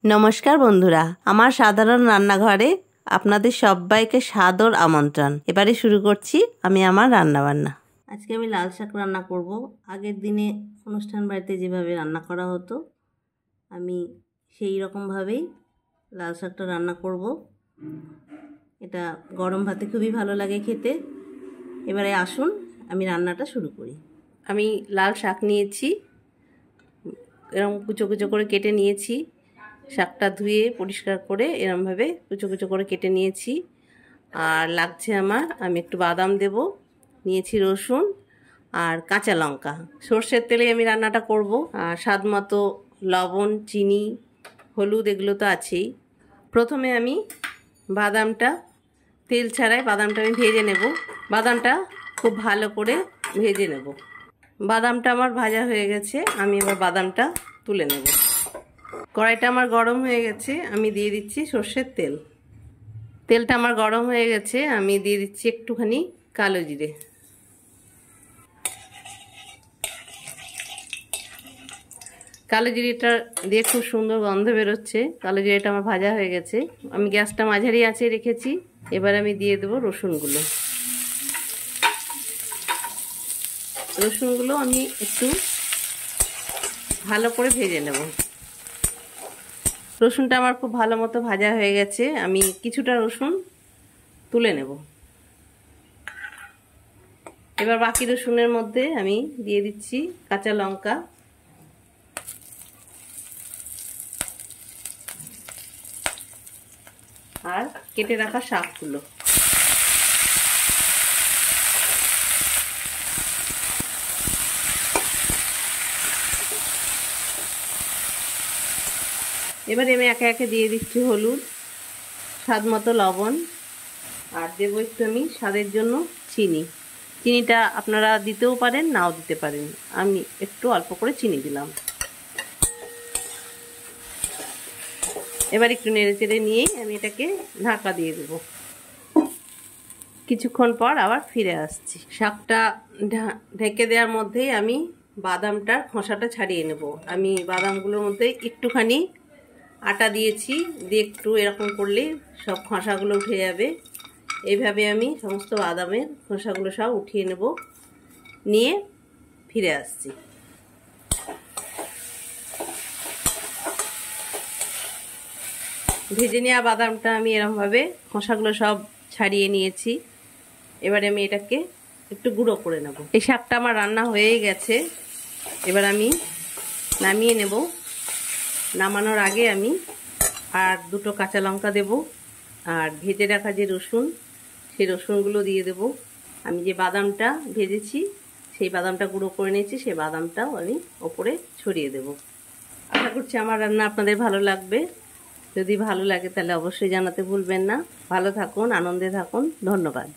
নমস্কার বন্ধুরা, আমার সাধারণ রান্নাঘরে আপনাদের সবাইকে সাদর আমন্ত্রণ। এবারে শুরু করছি আমি আমার রান্নাবান্না। আজকে আমি লাল শাক রান্না করব। আগের দিনে অনুষ্ঠান বাড়িতে যেভাবে রান্না করা হতো আমি সেই রকমভাবেই লাল শাকটা রান্না করব। এটা গরম ভাতে খুবই ভালো লাগে খেতে। এবারে আসুন আমি রান্নাটা শুরু করি। আমি লাল শাক নিয়েছি, এরকম কুচো কুচো করে কেটে নিয়েছি। শাকটা ধুয়ে পরিষ্কার করে এরমভাবে কুচো কুচো করে কেটে নিয়েছি। আর লাগছে আমি একটু বাদাম দেব, নিয়েছি রসুন আর কাঁচা লঙ্কা। সর্ষের তেলে আমি রান্নাটা করব। আর স্বাদ মতো লবণ, চিনি, হলুদ এগুলো তো আছেই। প্রথমে আমি বাদামটা তেল ছাড়াই বাদামটা আমি ভেজে নেব। বাদামটা খুব ভালো করে ভেজে নেব। বাদামটা আমার ভাজা হয়ে গেছে, আমি এবার বাদামটা তুলে নেব। কড়াইটা আমার গরম হয়ে গেছে, আমি দিয়ে দিচ্ছি সর্ষের তেল। তেলটা আমার গরম হয়ে গেছে, আমি দিয়ে দিচ্ছি একটুখানি কালো জিরে। কালো জিরেটা দিয়ে খুব সুন্দর গন্ধ বেরোচ্ছে। কালো জিরেটা আমার ভাজা হয়ে গেছে, আমি গ্যাসটা মাঝারি আঁচে রেখেছি। এবার আমি দিয়ে দেবো রসুনগুলো। রসুনগুলো আমি একটু ভালো করে ভেজে নেব। রসুনটা আমার খুব ভালো মতো ভাজা হয়ে গেছে, আমি কিছুটা রসুন তুলে নেব। এবার বাকি রসুনের মধ্যে আমি দিয়ে দিচ্ছি কাঁচা লঙ্কা, আর কেটে রাখা শাকগুলো। এবারে আমি একে একে দিয়ে দিচ্ছি হলুদ, স্বাদ মতো লবণ, আর দেবো একটু আমি স্বাদের জন্য চিনি। চিনিটা আপনারা দিতেও পারেন, নাও দিতে পারেন। আমি একটু অল্প করে চিনি দিলাম। এবার একটু নেড়ে চেড়ে নিয়ে আমি এটাকে ঢাকা দিয়ে দেবো। কিছুক্ষণ পর আবার ফিরে আসছি। শাকটা ঢেকে দেওয়ার মধ্যেই আমি বাদামটার খোসাটা ছাড়িয়ে নেব। আমি বাদামগুলোর মধ্যে একটুখানি আটা দিয়েছি, দিয়ে একটু এরকম করলে সব খোসাগুলো উঠে যাবে। এইভাবে আমি সমস্ত বাদামের খোসাগুলো সব উঠিয়ে নেব, নিয়ে ফিরে আসছি। ভেজে নেওয়া বাদামটা আমি এরকমভাবে খোসাগুলো সব ছাড়িয়ে নিয়েছি। এবারে আমি এটাকে একটু গুঁড়ো করে নেব। এই শাকটা আমার রান্না হয়েই গেছে, এবার আমি নামিয়ে নেব। নামানোর আগে আমি আর দুটো কাঁচা লঙ্কা দেব, আর ভেজে রাখা যে রসুন, সেই রসুনগুলো দিয়ে দেব। আমি যে বাদামটা ভেজেছি সেই বাদামটা গুঁড়ো করে নিয়েছি, সেই বাদামটাও আমি ওপরে ছড়িয়ে দেব। আশা করছি আমার রান্না আপনাদের ভালো লাগবে। যদি ভালো লাগে তাহলে অবশ্যই জানাতে ভুলবেন না। ভালো থাকুন, আনন্দে থাকুন। ধন্যবাদ।